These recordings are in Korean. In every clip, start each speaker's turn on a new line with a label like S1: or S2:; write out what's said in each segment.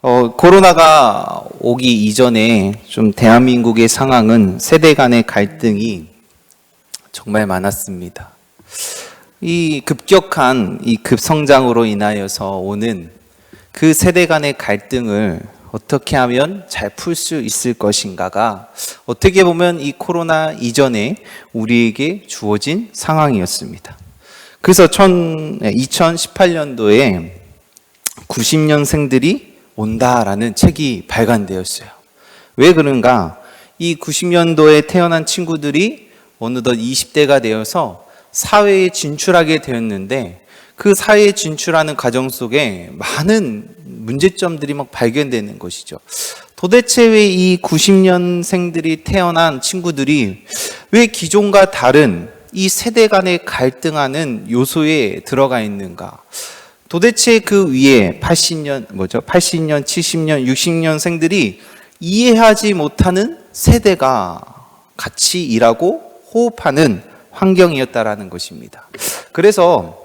S1: 코로나가 오기 이전에 좀 대한민국의 상황은 세대 간의 갈등이 정말 많았습니다. 이 급격한 이 급성장으로 인하여서 오는 그 세대 간의 갈등을 어떻게 하면 잘 풀 수 있을 것인가가 어떻게 보면 이 코로나 이전에 우리에게 주어진 상황이었습니다. 그래서 2018년도에 90년생들이 온다라는 책이 발간되었어요. 왜 그런가? 이 90년도에 태어난 친구들이 어느덧 20대가 되어서 사회에 진출하게 되었는데 그 사회에 진출하는 과정 속에 많은 문제점들이 막 발견되는 것이죠. 도대체 왜 이 90년생들이 태어난 친구들이 왜 기존과 다른 이 세대 간의 갈등하는 요소에 들어가 있는가? 도대체 그 위에 80년, 70년, 60년생들이 이해하지 못하는 세대가 같이 일하고 호흡하는 환경이었다라는 것입니다. 그래서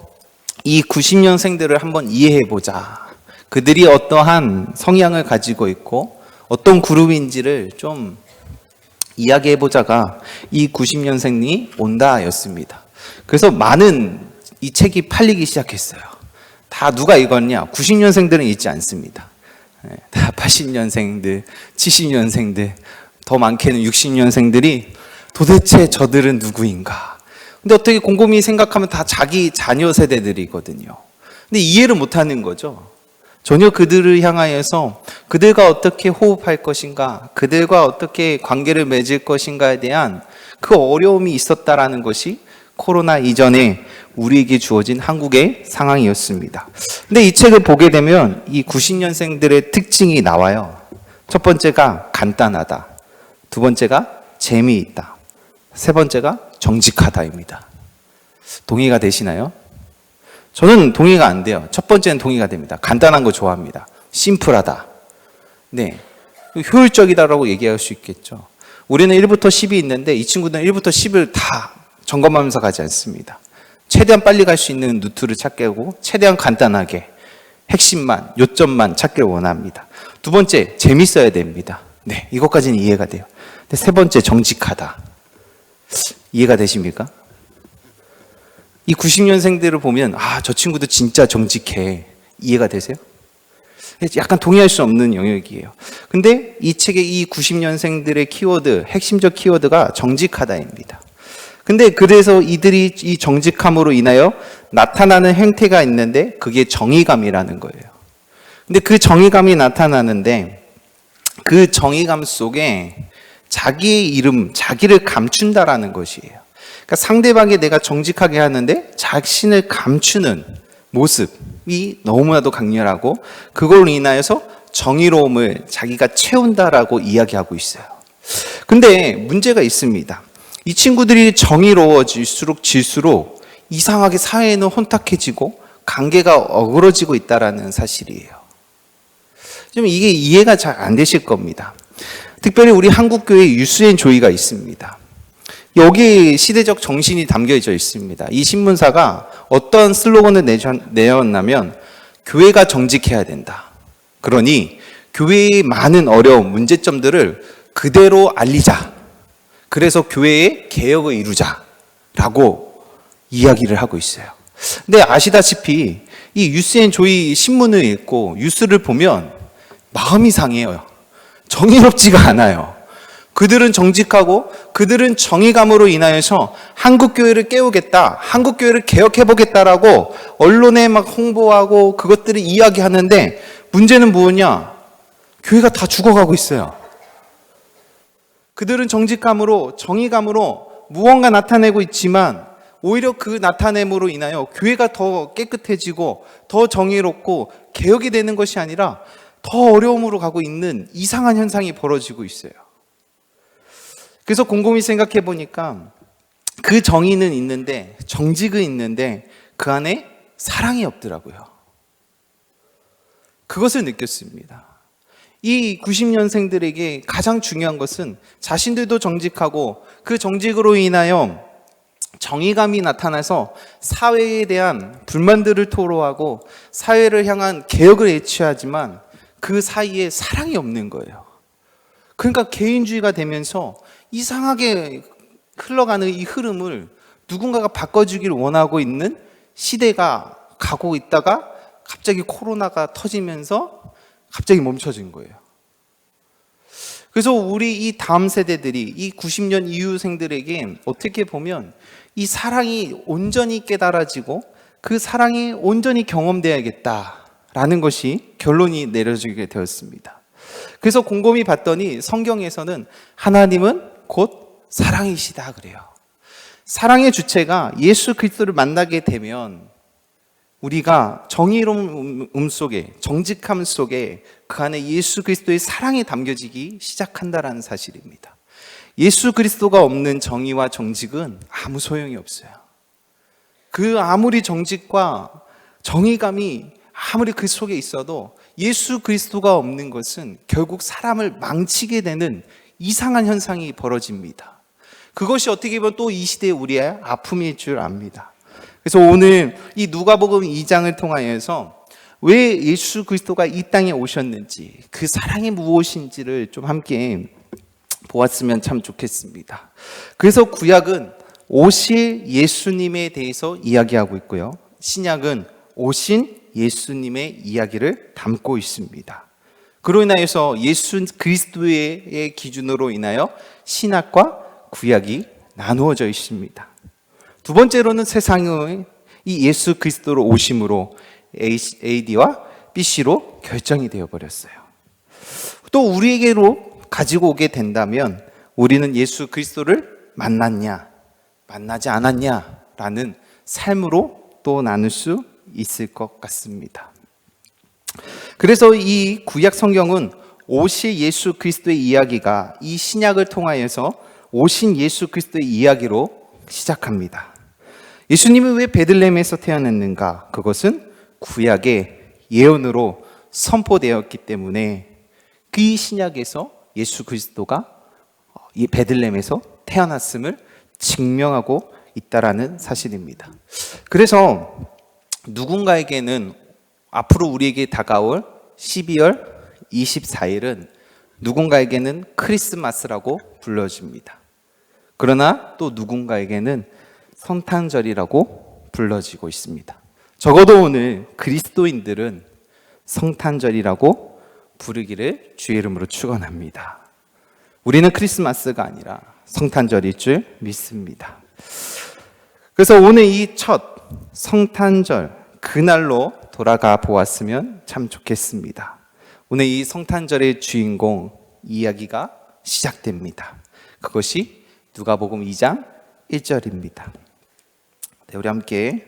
S1: 이 90년생들을 한번 이해해보자. 그들이 어떠한 성향을 가지고 있고 어떤 그룹인지를 좀 이야기해보자가 이 90년생이 온다였습니다. 그래서 많은 이 책이 팔리기 시작했어요. 다 누가 읽었냐? 90년생들은 읽지 않습니다. 다 80년생들, 70년생들, 더 많게는 60년생들이 도대체 저들은 누구인가? 근데 어떻게 곰곰이 생각하면 다 자기 자녀 세대들이거든요. 근데 이해를 못하는 거죠. 전혀 그들을 향하여서 그들과 어떻게 호흡할 것인가, 그들과 어떻게 관계를 맺을 것인가에 대한 그 어려움이 있었다라는 것이 코로나 이전에 우리에게 주어진 한국의 상황이었습니다. 근데 이 책을 보게 되면 이 90년생들의 특징이 나와요. 첫 번째가 간단하다. 두 번째가 재미있다. 세 번째가 정직하다입니다. 동의가 되시나요? 저는 동의가 안 돼요. 첫 번째는 동의가 됩니다. 간단한 거 좋아합니다. 심플하다. 네. 효율적이다라고 얘기할 수 있겠죠. 우리는 1부터 10이 있는데 이 친구들은 1부터 10을 다 점검하면서 가지 않습니다. 최대한 빨리 갈 수 있는 루트를 찾고 최대한 간단하게 핵심만, 요점만 찾길 원합니다. 두 번째, 재밌어야 됩니다. 네, 이것까지는 이해가 돼요. 근데 세 번째, 정직하다. 이해가 되십니까? 이 90년생들을 보면 저 친구도 진짜 정직해. 이해가 되세요? 약간 동의할 수 없는 영역이에요. 근데 이 책의 이 90년생들의 키워드, 핵심적 키워드가 정직하다입니다. 근데 그래서 이들이 이 정직함으로 인하여 나타나는 행태가 있는데 그게 정의감이라는 거예요. 근데 그 정의감이 나타나는데 그 정의감 속에 자기의 이름, 자기를 감춘다라는 것이에요. 그러니까 상대방이 내가 정직하게 하는데 자신을 감추는 모습이 너무나도 강렬하고 그걸로 인하여서 정의로움을 자기가 채운다라고 이야기하고 있어요. 근데 문제가 있습니다. 이 친구들이 정의로워질수록 질수록 이상하게 사회는 혼탁해지고 관계가 어그러지고 있다는 사실이에요. 좀 이게 이해가 잘 안 되실 겁니다. 특별히 우리 한국교회에 유스앤 조이가 있습니다. 여기 시대적 정신이 담겨져 있습니다. 이 신문사가 어떤 슬로건을 내었냐면 교회가 정직해야 된다. 그러니 교회의 많은 어려움, 문제점들을 그대로 알리자. 그래서 교회의 개혁을 이루자라고 이야기를 하고 있어요. 근데 아시다시피 이 유스앤 조이 신문을 읽고 뉴스를 보면 마음이 상해요. 정의롭지가 않아요. 그들은 정직하고 그들은 정의감으로 인하여서 한국교회를 깨우겠다, 한국교회를 개혁해보겠다라고 언론에 막 홍보하고 그것들을 이야기하는데 문제는 뭐냐? 교회가 다 죽어가고 있어요. 그들은 정직감으로, 정의감으로 무언가 나타내고 있지만 오히려 그 나타냄으로 인하여 교회가 더 깨끗해지고 더 정의롭고 개혁이 되는 것이 아니라 더 어려움으로 가고 있는 이상한 현상이 벌어지고 있어요. 그래서 곰곰이 생각해 보니까 그 정의는 있는데, 정직은 있는데 그 안에 사랑이 없더라고요. 그것을 느꼈습니다. 이 90년생들에게 가장 중요한 것은 자신들도 정직하고 그 정직으로 인하여 정의감이 나타나서 사회에 대한 불만들을 토로하고 사회를 향한 개혁을 애취하지만 그 사이에 사랑이 없는 거예요. 그러니까 개인주의가 되면서 이상하게 흘러가는 이 흐름을 누군가가 바꿔주기를 원하고 있는 시대가 가고 있다가 갑자기 코로나가 터지면서 갑자기 멈춰진 거예요. 그래서 우리 이 다음 세대들이 이 90년 이후생들에게 어떻게 보면 이 사랑이 온전히 깨달아지고 그 사랑이 온전히 경험되어야겠다라는 것이 결론이 내려지게 되었습니다. 그래서 곰곰이 봤더니 성경에서는 하나님은 곧 사랑이시다 그래요. 사랑의 주체가 예수 그리스도를 만나게 되면 우리가 정의로운 속에, 정직함 속에 그 안에 예수 그리스도의 사랑이 담겨지기 시작한다라는 사실입니다. 예수 그리스도가 없는 정의와 정직은 아무 소용이 없어요. 그 아무리 정직과 정의감이 아무리 그 속에 있어도 예수 그리스도가 없는 것은 결국 사람을 망치게 되는 이상한 현상이 벌어집니다. 그것이 어떻게 보면 또 이 시대의 우리의 아픔일 줄 압니다. 그래서 오늘 이 누가복음 2장을 통하여서 왜 예수 그리스도가 이 땅에 오셨는지, 그 사랑이 무엇인지를 좀 함께 보았으면 참 좋겠습니다. 그래서 구약은 오실 예수님에 대해서 이야기하고 있고요, 신약은 오신 예수님의 이야기를 담고 있습니다. 그로 인하여서 예수 그리스도의 기준으로 인하여 신약과 구약이 나누어져 있습니다. 두 번째로는 세상의 이 예수 그리스도로 오심으로 AD와 BC로 결정이 되어버렸어요. 또 우리에게로 가지고 오게 된다면 우리는 예수 그리스도를 만났냐, 만나지 않았냐 라는 삶으로 또 나눌 수 있을 것 같습니다. 그래서 이 구약 성경은 오실 예수 그리스도의 이야기가 이 신약을 통하여서 오신 예수 그리스도의 이야기로 시작합니다. 예수님이 왜 베들레헴에서 태어났는가? 그것은 구약의 예언으로 선포되었기 때문에 그 신약에서 예수 그리스도가 이 베들레헴에서 태어났음을 증명하고 있다라는 사실입니다. 그래서 누군가에게는 앞으로 우리에게 다가올 12월 24일은 누군가에게는 크리스마스라고 불러집니다. 그러나 또 누군가에게는 성탄절이라고 불러지고 있습니다. 적어도 오늘 그리스도인들은 성탄절이라고 부르기를 주의 이름으로 축원합니다. 우리는 크리스마스가 아니라 성탄절일 줄 믿습니다. 그래서 오늘 이 첫 성탄절 그날로 돌아가 보았으면 참 좋겠습니다. 오늘 이 성탄절의 주인공 이야기가 시작됩니다. 그것이 누가복음 2장 1절입니다. 네, 우리 함께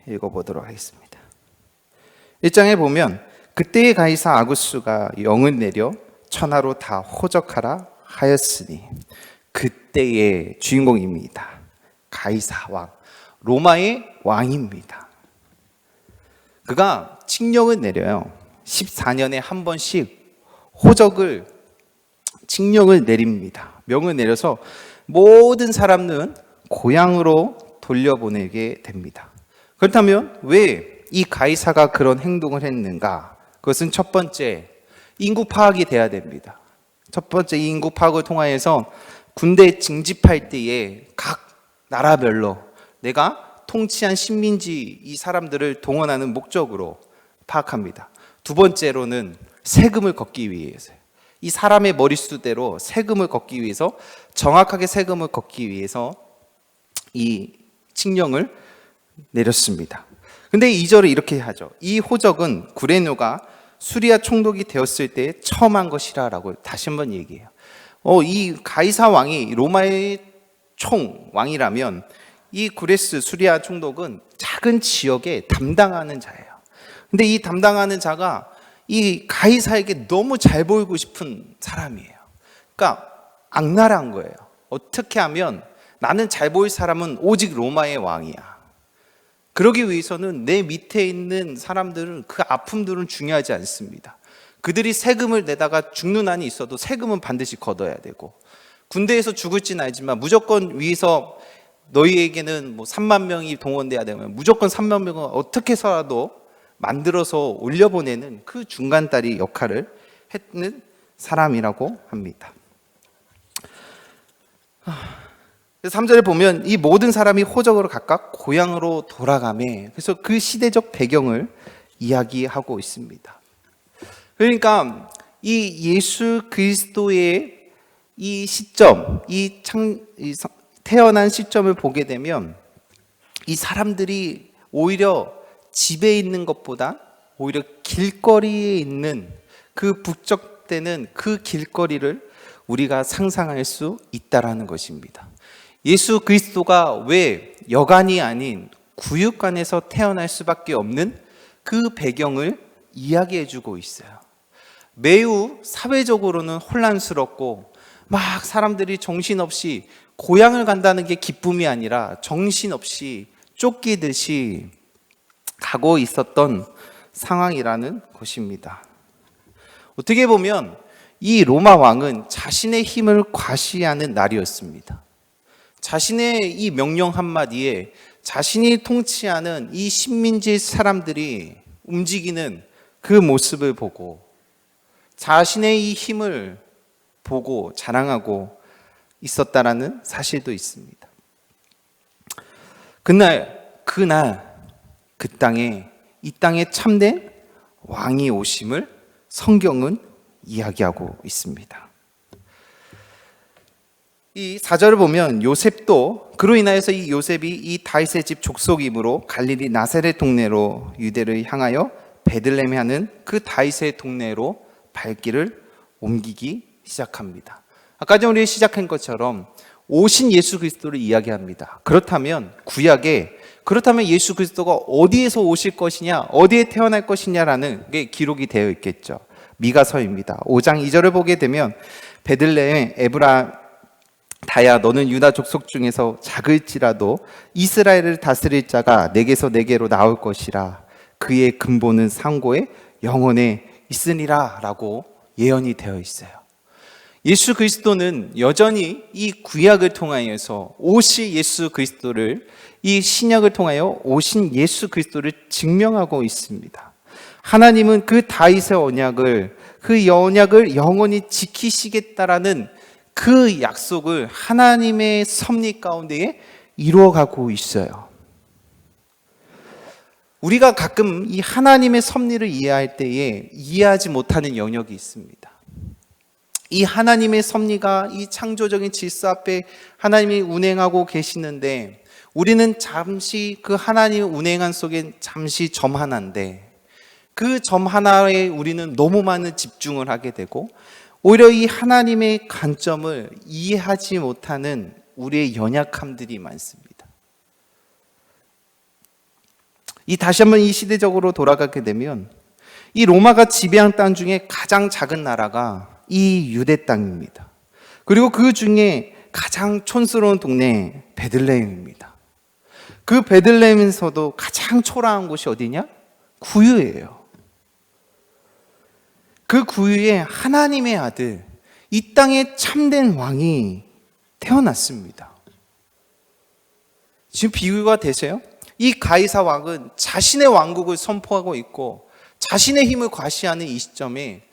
S1: 읽어보도록 하겠습니다. 1장에 보면 그때의 가이사 아구스가 영을 내려 천하로 다 호적하라 하였으니, 그때의 주인공입니다. 가이사 왕, 로마의 왕입니다. 그가 칙령을 내려요. 14년에 한 번씩 호적을 칙령을 내립니다. 명을 내려서 모든 사람은 고향으로 돌려보내게 됩니다. 그렇다면 왜 이 가이사가 그런 행동을 했는가? 그것은 첫 번째, 인구 파악이 돼야 됩니다. 첫 번째, 인구 파악을 통하여서 군대 징집할 때에 각 나라별로 내가 통치한 식민지 이 사람들을 동원하는 목적으로 파악합니다. 두 번째로는 세금을 걷기 위해서요. 이 사람의 머릿수대로 세금을 걷기 위해서, 정확하게 세금을 걷기 위해서 이 칙령을 내렸습니다. 근데 2절을 이렇게 하죠. 이 호적은 구레노가 수리아 총독이 되었을 때 처음 한 것이라고 다시 한번 얘기해요. 이 가이사 왕이 로마의 총 왕이라면 이 구레스 수리아 총독은 작은 지역에 담당하는 자예요. 근데 이 담당하는 자가 이 가이사에게 너무 잘 보이고 싶은 사람이에요. 그러니까 악랄한 거예요. 어떻게 하면 나는 잘 보일 사람은 오직 로마의 왕이야. 그러기 위해서는 내 밑에 있는 사람들은 그 아픔들은 중요하지 않습니다. 그들이 세금을 내다가 죽는 한이 있어도 세금은 반드시 걷어야 되고, 군대에서 죽을지는 알지만 무조건 위에서 너희에게는 3만 명이 동원돼야 되면 무조건 3만 명은 어떻게 해서라도 만들어서 올려보내는 그 중간다리 역할을 했는 사람이라고 합니다. 3절에 보면 이 모든 사람이 호적으로 각각 고향으로 돌아가매, 그래서 그 시대적 배경을 이야기하고 있습니다. 그러니까 이 예수 그리스도의 이 시점, 태어난 시점을 보게 되면 이 사람들이 오히려 집에 있는 것보다 오히려 길거리에 있는 그 북적대는 그 길거리를 우리가 상상할 수 있다라는 것입니다. 예수 그리스도가 왜 여관이 아닌 구육관에서 태어날 수밖에 없는 그 배경을 이야기해 주고 있어요. 매우 사회적으로는 혼란스럽고 막 사람들이 정신없이 고향을 간다는 게 기쁨이 아니라 정신없이 쫓기듯이 가고 있었던 상황이라는 것입니다. 어떻게 보면 이 로마 왕은 자신의 힘을 과시하는 날이었습니다. 자신의 이 명령 한마디에 자신이 통치하는 이 식민지 사람들이 움직이는 그 모습을 보고 자신의 이 힘을 보고 자랑하고 있었다라는 사실도 있습니다. 그 땅에 이 땅에 참된 왕이 오심을 성경은 이야기하고 있습니다. 이 4절을 보면 요셉도 그로 인하여서 이 요셉이 이 다윗의 집 족속이므로 갈릴리 나사렛 동네로 유대를 향하여 베들레헴에 하는 그 다윗의 동네로 발길을 옮기기 시작합니다. 아까 전에 우리 시작한 것처럼 오신 예수 그리스도를 이야기합니다. 그렇다면 예수 그리스도가 어디에서 오실 것이냐, 어디에 태어날 것이냐라는 게 기록이 되어 있겠죠. 미가서입니다. 5장 2절을 보게 되면 베들레헴 에브라다야 너는 유다 족속 중에서 작을지라도 이스라엘을 다스릴 자가 내게서 내게로 나올 것이라. 그의 근본은 상고에 영원에 있으니라 라고 예언이 되어 있어요. 예수 그리스도는 여전히 이 구약을 통하여서 오실 예수 그리스도를, 이 신약을 통하여 오신 예수 그리스도를 증명하고 있습니다. 하나님은 그 다윗의 언약을, 그 언약을 영원히 지키시겠다라는 그 약속을 하나님의 섭리 가운데에 이루어가고 있어요. 우리가 가끔 이 하나님의 섭리를 이해할 때에 이해하지 못하는 영역이 있습니다. 이 하나님의 섭리가 이 창조적인 질서 앞에 하나님이 운행하고 계시는데 우리는 잠시 그 하나님의 운행한 속에 잠시 점 하나인데 그 점 하나에 우리는 너무 많은 집중을 하게 되고 오히려 이 하나님의 관점을 이해하지 못하는 우리의 연약함들이 많습니다. 다시 한번 이 시대적으로 돌아가게 되면 이 로마가 지배한 땅 중에 가장 작은 나라가 이 유대 땅입니다. 그리고 그 중에 가장 촌스러운 동네 베들레헴입니다. 그 베들레헴에서도 가장 초라한 곳이 어디냐? 구유예요. 그 구유에 하나님의 아들, 이 땅에 참된 왕이 태어났습니다. 지금 비유가 되세요? 이 가이사 왕은 자신의 왕국을 선포하고 있고 자신의 힘을 과시하는 이 시점에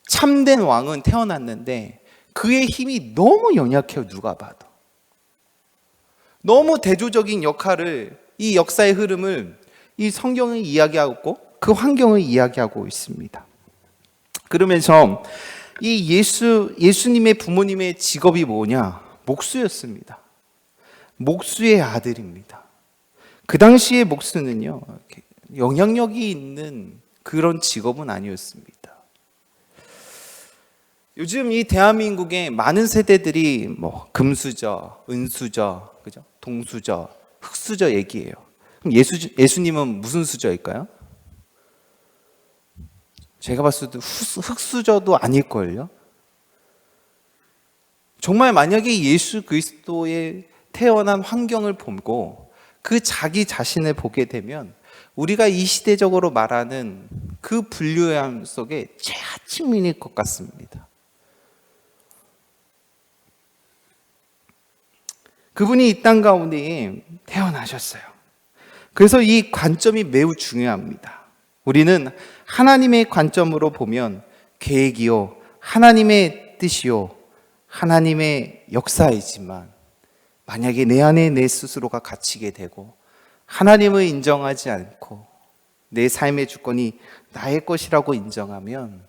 S1: 참된 왕은 태어났는데 그의 힘이 너무 연약해요. 누가 봐도 너무 대조적인 역할을, 이 역사의 흐름을 이 성경이 이야기하고 그 환경을 이야기하고 있습니다. 그러면서 이 예수님의 부모님의 직업이 뭐냐? 목수였습니다. 목수의 아들입니다. 그 당시의 목수는요, 영향력이 있는 그런 직업은 아니었습니다. 요즘 이 대한민국의 많은 세대들이 금수저, 은수저, 그죠? 동수저, 흙수저 얘기해요. 그럼 예수님은 무슨 수저일까요? 제가 봤을 때 흙수저도 아닐걸요? 정말 만약에 예수 그리스도의 태어난 환경을 보고 그 자기 자신을 보게 되면 우리가 이 시대적으로 말하는 그 분류함 속에 최하층민일 것 같습니다. 그분이 이 땅 가운데 태어나셨어요. 그래서 이 관점이 매우 중요합니다. 우리는 하나님의 관점으로 보면 계획이요, 하나님의 뜻이요, 하나님의 역사이지만 만약에 내 안에 내 스스로가 갇히게 되고 하나님을 인정하지 않고 내 삶의 주권이 나의 것이라고 인정하면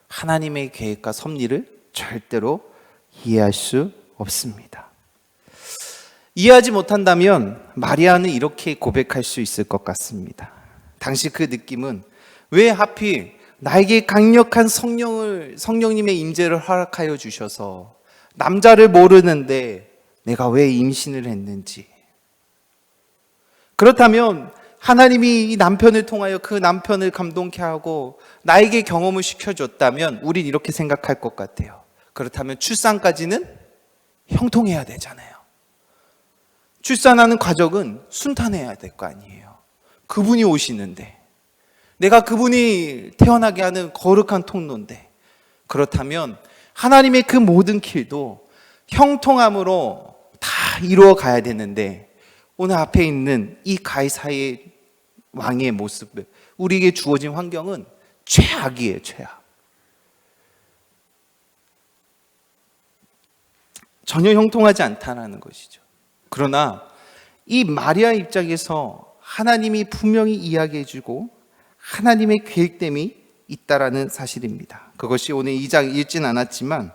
S1: 하나님의 계획과 섭리를 절대로 이해할 수 없습니다. 이해하지 못한다면 마리아는 이렇게 고백할 수 있을 것 같습니다. 당시 그 느낌은 왜 하필 나에게 강력한 성령님의 임재를 허락하여 주셔서 남자를 모르는데 내가 왜 임신을 했는지, 그렇다면 하나님이 이 남편을 통하여 그 남편을 감동케 하고 나에게 경험을 시켜줬다면 우린 이렇게 생각할 것 같아요. 그렇다면 출산까지는 형통해야 되잖아요. 출산하는 과정은 순탄해야 될 거 아니에요. 그분이 오시는데, 내가 그분이 태어나게 하는 거룩한 통로인데, 그렇다면 하나님의 그 모든 길도 형통함으로 다 이루어 가야 되는데, 오늘 앞에 있는 이 가이사의 왕의 모습을, 우리에게 주어진 환경은 최악이에요, 최악. 전혀 형통하지 않다는 것이죠. 그러나 이 마리아 입장에서 하나님이 분명히 이야기해주고 하나님의 계획됨이 있다라는 사실입니다. 그것이 오늘 2장 읽진 않았지만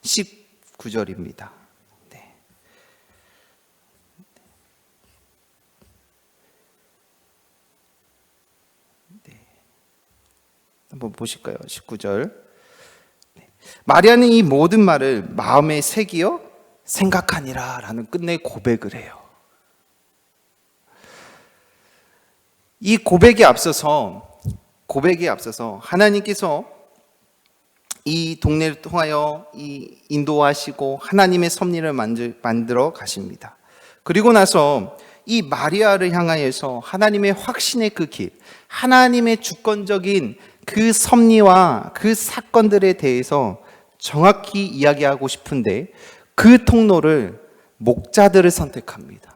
S1: 19절입니다. 네. 네. 한번 보실까요? 19절. 네. 마리아는 이 모든 말을 마음에 새기어 생각하니라 라는 끝내 고백을 해요. 이 고백에 앞서서 하나님께서 이 동네를 통하여 이 인도하시고 하나님의 섭리를 만들어 가십니다. 그리고 나서 이 마리아를 향하여서 하나님의 확신의 그 길, 하나님의 주권적인 그 섭리와 그 사건들에 대해서 정확히 이야기하고 싶은데 그 통로를 목자들을 선택합니다.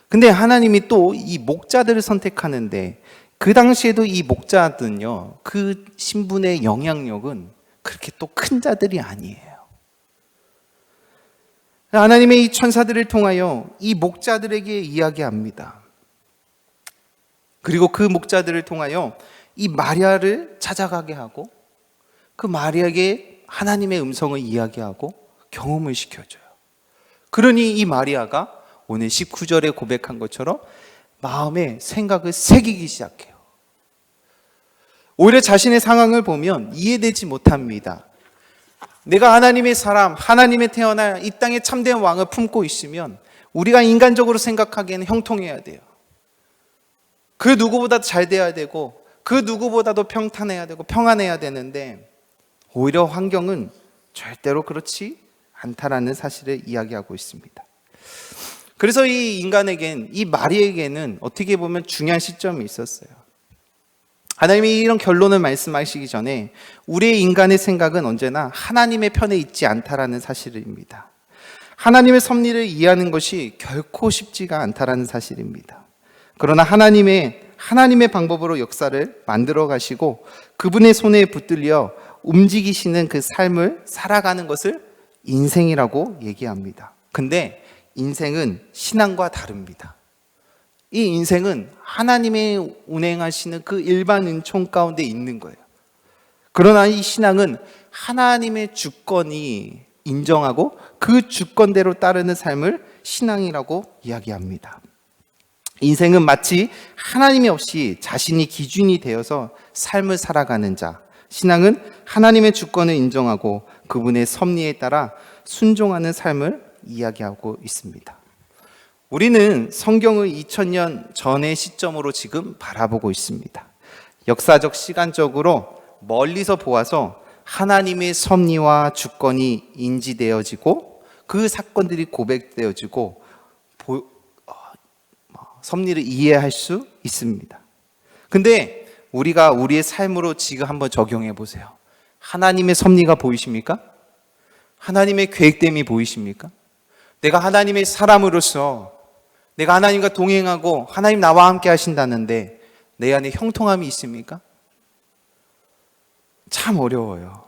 S1: 근데 하나님이 또 이 목자들을 선택하는데 그 당시에도 이 목자들은요, 그 신분의 영향력은 그렇게 또 큰 자들이 아니에요. 하나님의 이 천사들을 통하여 이 목자들에게 이야기합니다. 그리고 그 목자들을 통하여 이 마리아를 찾아가게 하고 그 마리아에게 하나님의 음성을 이야기하고 경험을 시켜줘요. 그러니 이 마리아가 오늘 19절에 고백한 것처럼 마음에 생각을 새기기 시작해요. 오히려 자신의 상황을 보면 이해되지 못합니다. 내가 하나님의 사람, 하나님의 태어나 이 땅에 참된 왕을 품고 있으면 우리가 인간적으로 생각하기에는 형통해야 돼요. 그 누구보다도 잘 돼야 되고 그 누구보다도 평탄해야 되고 평안해야 되는데 오히려 환경은 절대로 그렇지 않다라는 사실을 이야기하고 있습니다. 그래서 이 인간에겐, 이 마리에게는 어떻게 보면 중요한 시점이 있었어요. 하나님이 이런 결론을 말씀하시기 전에 우리의 인간의 생각은 언제나 하나님의 편에 있지 않다라는 사실입니다. 하나님의 섭리를 이해하는 것이 결코 쉽지가 않다라는 사실입니다. 그러나 하나님의 방법으로 역사를 만들어 가시고 그분의 손에 붙들려 움직이시는 그 삶을 살아가는 것을 인생이라고 얘기합니다. 근데 인생은 신앙과 다릅니다. 이 인생은 하나님의 운행하시는 그 일반 은총 가운데 있는 거예요. 그러나 이 신앙은 하나님의 주권이 인정하고 그 주권대로 따르는 삶을 신앙이라고 이야기합니다. 인생은 마치 하나님이 없이 자신이 기준이 되어서 삶을 살아가는 자, 신앙은 하나님의 주권을 인정하고 그분의 섭리에 따라 순종하는 삶을 이야기하고 있습니다. 우리는 성경을 2000년 전의 시점으로 지금 바라보고 있습니다. 역사적 시간적으로 멀리서 보아서 하나님의 섭리와 주권이 인지되어지고 그 사건들이 고백되어지고 섭리를 이해할 수 있습니다. 근데 우리가 우리의 삶으로 지금 한번 적용해 보세요. 하나님의 섭리가 보이십니까? 하나님의 계획됨이 보이십니까? 내가 하나님의 사람으로서 내가 하나님과 동행하고 하나님 나와 함께 하신다는데 내 안에 형통함이 있습니까? 참 어려워요.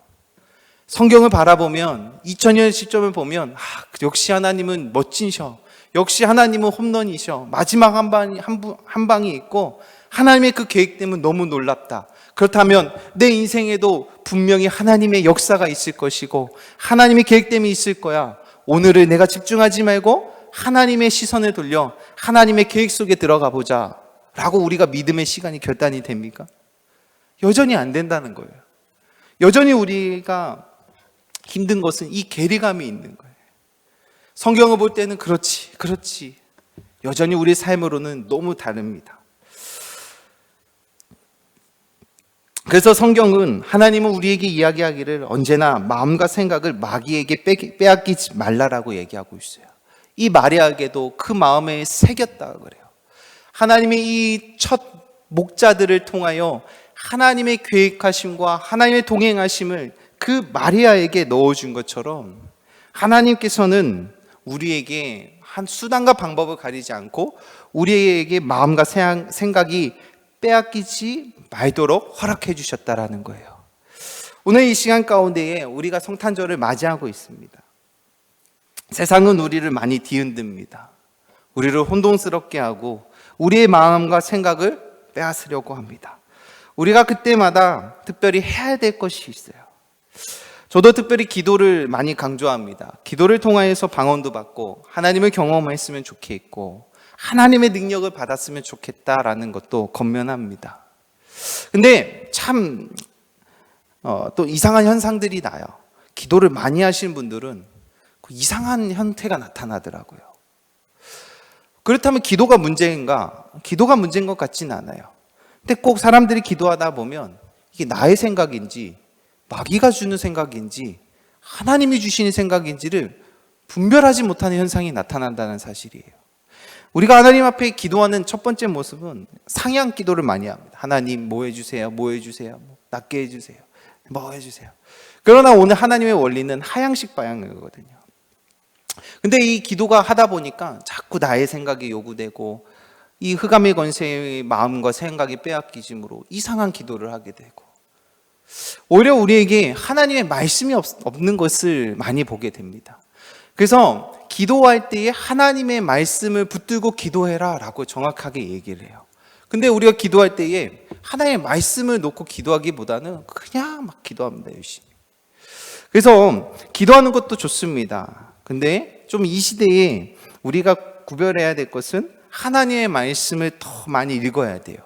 S1: 성경을 바라보면 2000년의 시점을 보면 역시 하나님은 멋지셔. 역시 하나님은 홈런이셔. 마지막 한 방이 있고 하나님의 그 계획됨은 너무 놀랍다. 그렇다면 내 인생에도 분명히 하나님의 역사가 있을 것이고 하나님의 계획됨이 있을 거야. 오늘을 내가 집중하지 말고 하나님의 시선을 돌려 하나님의 계획 속에 들어가 보자 라고 우리가 믿음의 시간이 결단이 됩니까? 여전히 안 된다는 거예요. 여전히 우리가 힘든 것은 이 괴리감이 있는 거예요. 성경을 볼 때는 그렇지. 여전히 우리 삶으로는 너무 다릅니다. 그래서 성경은 하나님은 우리에게 이야기하기를 언제나 마음과 생각을 마귀에게 빼앗기지 말라라고 얘기하고 있어요. 이 마리아에게도 그 마음에 새겼다 그래요. 하나님의 이 첫 목자들을 통하여 하나님의 계획하심과 하나님의 동행하심을 그 마리아에게 넣어준 것처럼 하나님께서는 우리에게 한 수단과 방법을 가리지 않고 우리에게 마음과 생각이 빼앗기지 말도록 허락해 주셨다라는 거예요. 오늘 이 시간 가운데에 우리가 성탄절을 맞이하고 있습니다. 세상은 우리를 많이 뒤흔듭니다. 우리를 혼돈스럽게 하고 우리의 마음과 생각을 빼앗으려고 합니다. 우리가 그때마다 특별히 해야 될 것이 있어요. 저도 특별히 기도를 많이 강조합니다. 기도를 통하여서 방언도 받고 하나님을 경험했으면 좋겠고 하나님의 능력을 받았으면 좋겠다라는 것도 권면합니다. 근데 참 또 이상한 현상들이 나요. 기도를 많이 하시는 분들은 이상한 형태가 나타나더라고요. 그렇다면 기도가 문제인가? 기도가 문제인 것 같지는 않아요. 근데 꼭 사람들이 기도하다 보면 이게 나의 생각인지 마귀가 주는 생각인지 하나님이 주시는 생각인지를 분별하지 못하는 현상이 나타난다는 사실이에요. 우리가 하나님 앞에 기도하는 첫 번째 모습은 상향 기도를 많이 합니다. 하나님 뭐 해주세요, 뭐 해주세요, 낫게 해주세요, 뭐 해주세요. 그러나 오늘 하나님의 원리는 하향식 방향이거든요. 근데 이 기도가 하다 보니까 자꾸 나의 생각이 요구되고 이 흑암의 권세의 마음과 생각이 빼앗기심으로 이상한 기도를 하게 되고 오히려 우리에게 하나님의 말씀이 없는 것을 많이 보게 됩니다. 그래서 기도할 때에 하나님의 말씀을 붙들고 기도해라 라고 정확하게 얘기를 해요. 근데 우리가 기도할 때에 하나님의 말씀을 놓고 기도하기보다는 그냥 막 기도합니다, 열심히. 그래서 기도하는 것도 좋습니다. 근데 좀 이 시대에 우리가 구별해야 될 것은 하나님의 말씀을 더 많이 읽어야 돼요.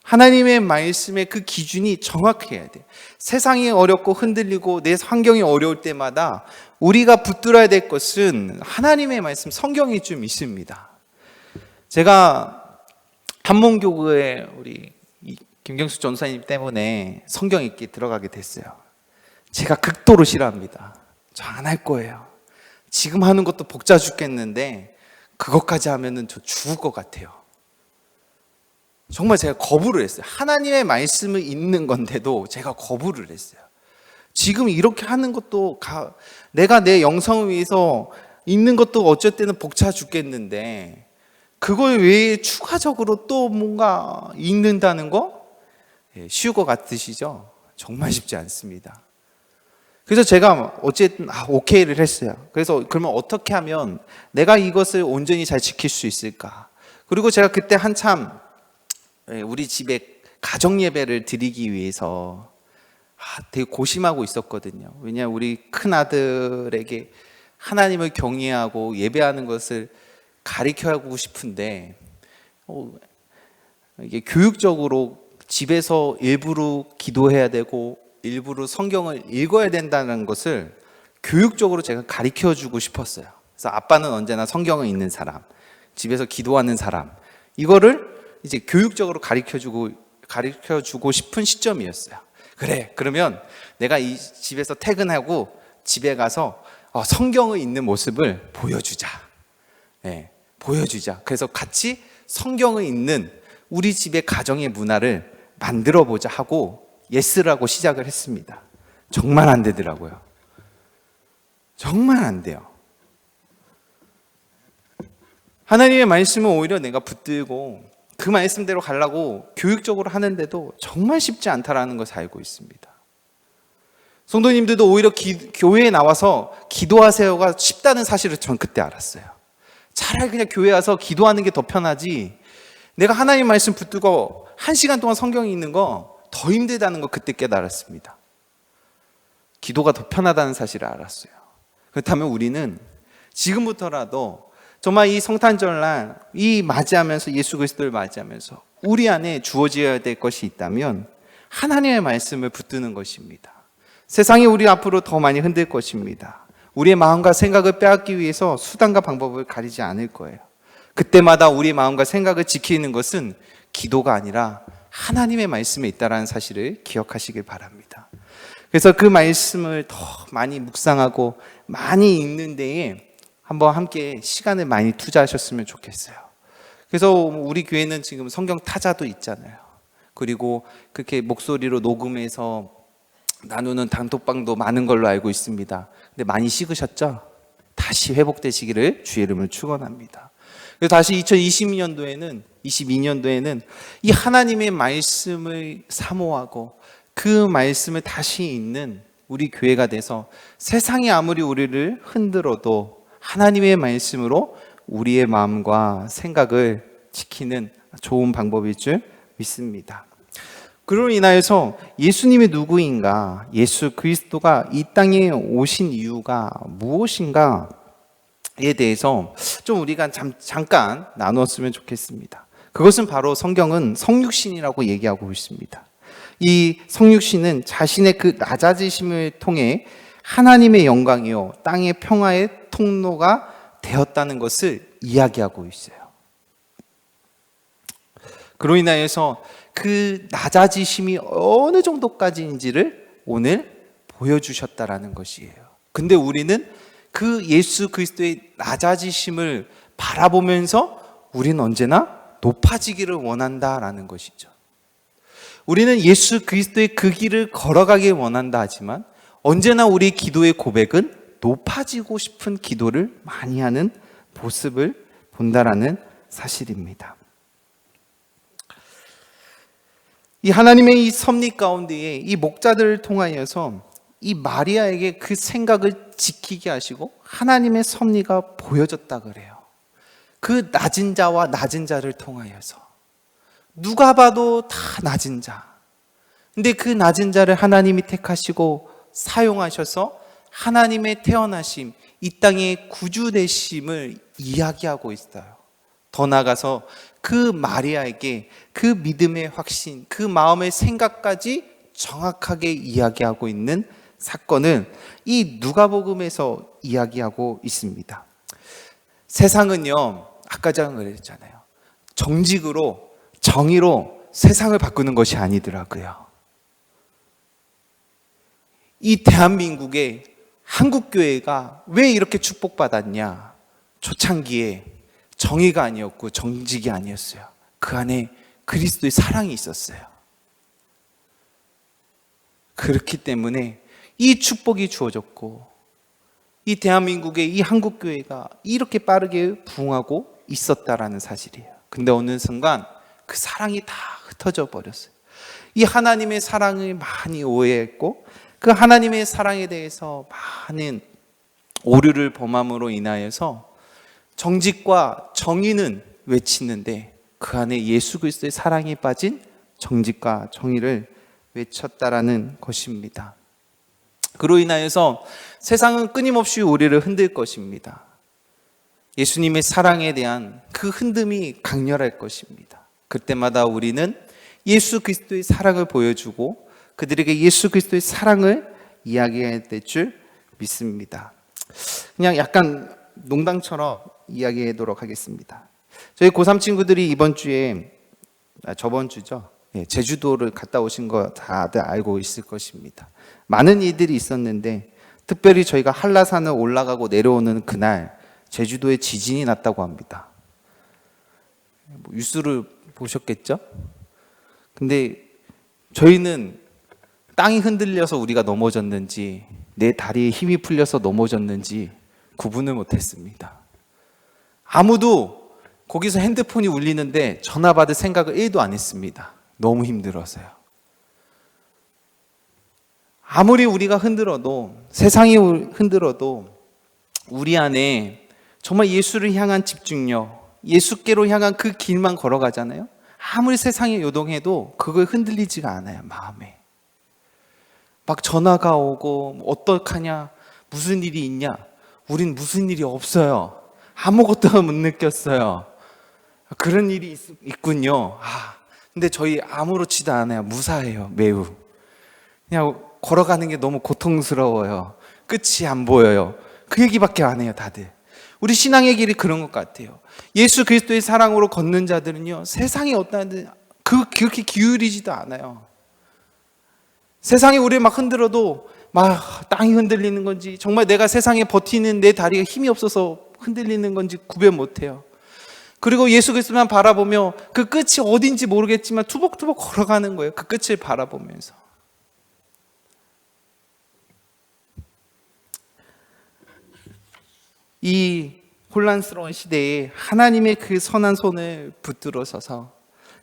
S1: 하나님의 말씀의 그 기준이 정확해야 돼요. 세상이 어렵고 흔들리고 내 환경이 어려울 때마다 우리가 붙들어야 될 것은 하나님의 말씀, 성경이 좀 있습니다. 제가 한문교구에 우리 김경수 전사님 때문에 성경 읽기 들어가게 됐어요. 제가 극도로 싫어합니다. 저 안 할 거예요. 지금 하는 것도 복잡 죽겠는데 그것까지 하면은 저 죽을 것 같아요. 정말 제가 거부를 했어요. 하나님의 말씀을 읽는 건데도 제가 거부를 했어요. 지금 이렇게 하는 것도 내가 내 영성을 위해서 읽는 것도 어쩔 때는 벅차 죽겠는데 그걸 외에 추가적으로 또 뭔가 읽는다는 거 쉬울 것 같으시죠? 정말 쉽지 않습니다. 그래서 제가 어쨌든 오케이를 했어요. 그래서 그러면 어떻게 하면 내가 이것을 온전히 잘 지킬 수 있을까? 그리고 제가 그때 한참 우리 집에 가정 예배를 드리기 위해서 되게 고심하고 있었거든요. 왜냐하면 우리 큰 아들에게 하나님을 경외하고 예배하는 것을 가르쳐하고 싶은데 이게 교육적으로 집에서 일부러 기도해야 되고 일부러 성경을 읽어야 된다는 것을 교육적으로 제가 가르쳐주고 싶었어요. 그래서 아빠는 언제나 성경을 읽는 사람, 집에서 기도하는 사람, 이거를 이제 교육적으로 가르쳐주고 싶은 시점이었어요. 그래, 그러면 내가 이 집에서 퇴근하고 집에 가서 성경을 읽는 모습을 보여주자. 네, 보여주자. 그래서 같이 성경을 읽는 우리 집의 가정의 문화를 만들어 보자 하고 예스라고 시작을 했습니다. 정말 안 되더라고요. 정말 안 돼요. 하나님의 말씀은 오히려 내가 붙들고 그 말씀대로 가려고 교육적으로 하는데도 정말 쉽지 않다라는 것을 알고 있습니다. 성도님들도 오히려 교회에 나와서 기도하세요가 쉽다는 사실을 전 그때 알았어요. 차라리 그냥 교회 와서 기도하는 게 더 편하지, 내가 하나님 말씀 붙들고 1시간 동안 성경이 있는 거 더 힘들다는 거 그때 깨달았습니다. 기도가 더 편하다는 사실을 알았어요. 그렇다면 우리는 지금부터라도 정말 이 성탄절날 이 맞이하면서, 예수 그리스도를 맞이하면서 우리 안에 주어져야 될 것이 있다면 하나님의 말씀을 붙드는 것입니다. 세상이 우리 앞으로 더 많이 흔들 것입니다. 우리의 마음과 생각을 빼앗기 위해서 수단과 방법을 가리지 않을 거예요. 그때마다 우리 마음과 생각을 지키는 것은 기도가 아니라 하나님의 말씀에 있다는 사실을 기억하시길 바랍니다. 그래서 그 말씀을 더 많이 묵상하고 많이 읽는 데에 한번 함께 시간을 많이 투자하셨으면 좋겠어요. 그래서 우리 교회는 지금 성경 타자도 있잖아요. 그리고 그렇게 목소리로 녹음해서 나누는 단톡방도 많은 걸로 알고 있습니다. 근데 많이 식으셨죠? 다시 회복되시기를 주의 이름을 축원합니다. 그래서 다시 22년도에는 이 하나님의 말씀을 사모하고 그 말씀을 다시 읽는 우리 교회가 돼서 세상이 아무리 우리를 흔들어도 하나님의 말씀으로 우리의 마음과 생각을 지키는 좋은 방법일 줄 믿습니다. 그로 인하여서 예수님이 누구인가, 예수 그리스도가 이 땅에 오신 이유가 무엇인가에 대해서 좀 우리가 잠깐 나눴으면 좋겠습니다. 그것은 바로 성경은 성육신이라고 얘기하고 있습니다. 이 성육신은 자신의 그 낮아지심을 통해 하나님의 영광이요 땅의 평화의 통로가 되었다는 것을 이야기하고 있어요. 그로 인하여서 그 낮아지심이 어느 정도까지인지를 오늘 보여주셨다라는 것이에요. 근데 우리는 그 예수 그리스도의 낮아지심을 바라보면서 우리는 언제나 높아지기를 원한다라는 것이죠. 우리는 예수 그리스도의 그 길을 걸어가길 원한다 하지만 언제나 우리 기도의 고백은 높아지고 싶은 기도를 많이 하는 모습을 본다라는 사실입니다. 이 하나님의 이 섭리 가운데에 이 목자들을 통하여서 이 마리아에게 그 생각을 지키게 하시고 하나님의 섭리가 보여졌다 그래요. 그 낮은 자와 낮은 자를 통하여서 누가 봐도 다 낮은 자. 근데 그 낮은 자를 하나님이 택하시고 사용하셔서 하나님의 태어나심, 이 땅의 구주되심을 이야기하고 있어요. 더 나아가서 그 마리아에게 그 믿음의 확신, 그 마음의 생각까지 정확하게 이야기하고 있는 사건을 이 누가복음에서 이야기하고 있습니다. 세상은요, 아까 전에 그랬잖아요. 정직으로, 정의로 세상을 바꾸는 것이 아니더라고요. 이 대한민국의 한국교회가 왜 이렇게 축복받았냐? 초창기에 정의가 아니었고 정직이 아니었어요. 그 안에 그리스도의 사랑이 있었어요. 그렇기 때문에 이 축복이 주어졌고 이 대한민국의 이 한국교회가 이렇게 빠르게 부흥하고 있었다라는 사실이에요. 근데 어느 순간 그 사랑이 다 흩어져 버렸어요. 이 하나님의 사랑을 많이 오해했고 그 하나님의 사랑에 대해서 많은 오류를 범함으로 인하여서 정직과 정의는 외치는데 그 안에 예수 그리스도의 사랑이 빠진 정직과 정의를 외쳤다라는 것입니다. 그로 인하여서 세상은 끊임없이 우리를 흔들 것입니다. 예수님의 사랑에 대한 그 흔듦이 강렬할 것입니다. 그때마다 우리는 예수 그리스도의 사랑을 보여주고 그들에게 예수 그리스도의 사랑을 이야기해야 될 줄 믿습니다. 그냥 약간 농담처럼 이야기하도록 하겠습니다. 저희 고3 친구들이 이번 주에, 저번 주죠, 제주도를 갔다 오신 거 다들 알고 있을 것입니다. 많은 일들이 있었는데 특별히 저희가 한라산을 올라가고 내려오는 그날 제주도에 지진이 났다고 합니다. 뉴스를 보셨겠죠? 근데 저희는 땅이 흔들려서 우리가 넘어졌는지 내 다리에 힘이 풀려서 넘어졌는지 구분을 못했습니다. 아무도 거기서 핸드폰이 울리는데 전화 받을 생각을 1도 안 했습니다. 너무 힘들어서요. 아무리 우리가 흔들어도, 세상이 흔들어도 우리 안에 정말 예수를 향한 집중력, 예수께로 향한 그 길만 걸어가잖아요. 아무리 세상에 요동해도 그걸 흔들리지가 않아요, 마음에. 막 전화가 오고 어떡하냐, 무슨 일이 있냐. 우린 무슨 일이 없어요. 아무것도 못 느꼈어요. 그런 일이 있군요. 근데 저희 아무렇지도 않아요. 무사해요, 매우. 그냥 걸어가는 게 너무 고통스러워요. 끝이 안 보여요. 그 얘기밖에 안 해요, 다들. 우리 신앙의 길이 그런 것 같아요. 예수 그리스도의 사랑으로 걷는 자들은요, 세상이 어떠한데 그렇게 기울이지도 않아요. 세상이 우리를 막 흔들어도 막 땅이 흔들리는 건지, 정말 내가 세상에 버티는 내 다리가 힘이 없어서 흔들리는 건지 구별 못해요. 그리고 예수 그리스도만 바라보며 그 끝이 어딘지 모르겠지만 투벅투벅 걸어가는 거예요. 그 끝을 바라보면서. 이 혼란스러운 시대에 하나님의 그 선한 손을 붙들어 서서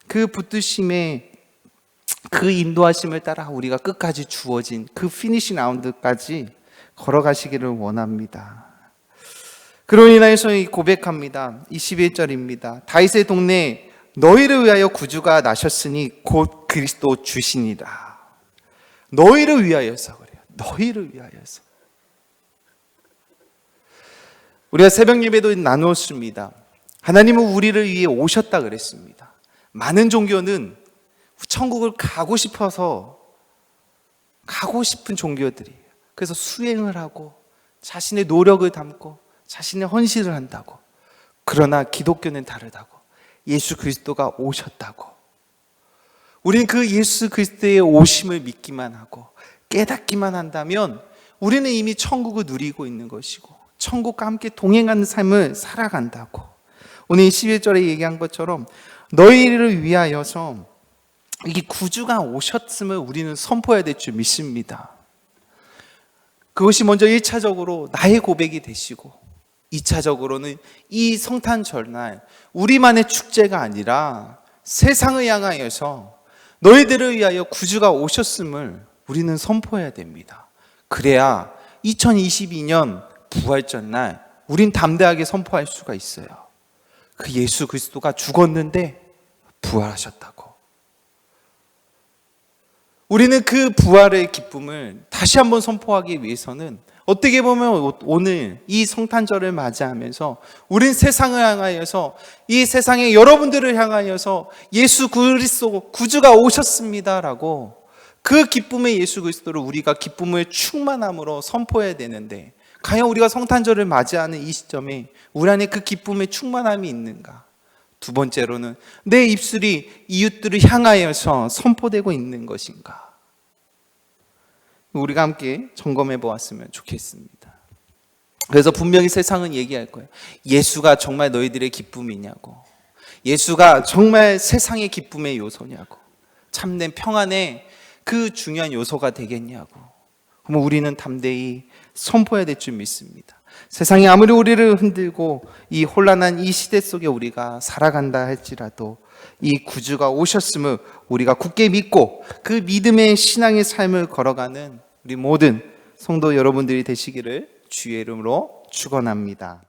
S1: 그 붙드심에 그 인도하심을 따라 우리가 끝까지 주어진 그 피니시 라운드까지 걸어가시기를 원합니다. 그로 인하여서 고백합니다. 21절입니다. 다윗의 동네에 너희를 위하여 구주가 나셨으니 곧 그리스도 주시니라. 너희를 위하여서 그래요. 너희를 위하여서. 우리가 새벽 예배도 나누었습니다. 하나님은 우리를 위해 오셨다 그랬습니다. 많은 종교는 천국을 가고 싶어서 가고 싶은 종교들이에요. 그래서 수행을 하고 자신의 노력을 담고 자신의 헌신을 한다고. 그러나 기독교는 다르다고. 예수 그리스도가 오셨다고. 우리는 그 예수 그리스도의 오심을 믿기만 하고 깨닫기만 한다면 우리는 이미 천국을 누리고 있는 것이고 천국과 함께 동행하는 삶을 살아간다고. 오늘 11절에 얘기한 것처럼 너희를 위하여서 이 구주가 오셨음을 우리는 선포해야 될 줄 믿습니다. 그것이 먼저 1차적으로 나의 고백이 되시고 2차적으로는 이 성탄 절날 우리만의 축제가 아니라 세상을 향하여서 너희들을 위하여 구주가 오셨음을 우리는 선포해야 됩니다. 그래야 2022년 부활절날 우린 담대하게 선포할 수가 있어요. 그 예수 그리스도가 죽었는데 부활하셨다고. 우리는 그 부활의 기쁨을 다시 한번 선포하기 위해서는 어떻게 보면 오늘 이 성탄절을 맞이하면서 우린 세상을 향하여서 이 세상의 여러분들을 향하여서 예수 그리스도 구주가 오셨습니다라고 그 기쁨의 예수 그리스도를 우리가 기쁨의 충만함으로 선포해야 되는데 과연 우리가 성탄절을 맞이하는 이 시점에 우리 안에 그 기쁨의 충만함이 있는가? 두 번째로는 내 입술이 이웃들을 향하여서 선포되고 있는 것인가? 우리가 함께 점검해 보았으면 좋겠습니다. 그래서 분명히 세상은 얘기할 거예요. 예수가 정말 너희들의 기쁨이냐고. 예수가 정말 세상의 기쁨의 요소냐고. 참된 평안의 그 중요한 요소가 되겠냐고. 그럼 우리는 담대히 선포해야 될 줄 믿습니다. 세상이 아무리 우리를 흔들고 이 혼란한 이 시대 속에 우리가 살아간다 할지라도 이 구주가 오셨음을 우리가 굳게 믿고 그 믿음의 신앙의 삶을 걸어가는 우리 모든 성도 여러분들이 되시기를 주의 이름으로 축원합니다.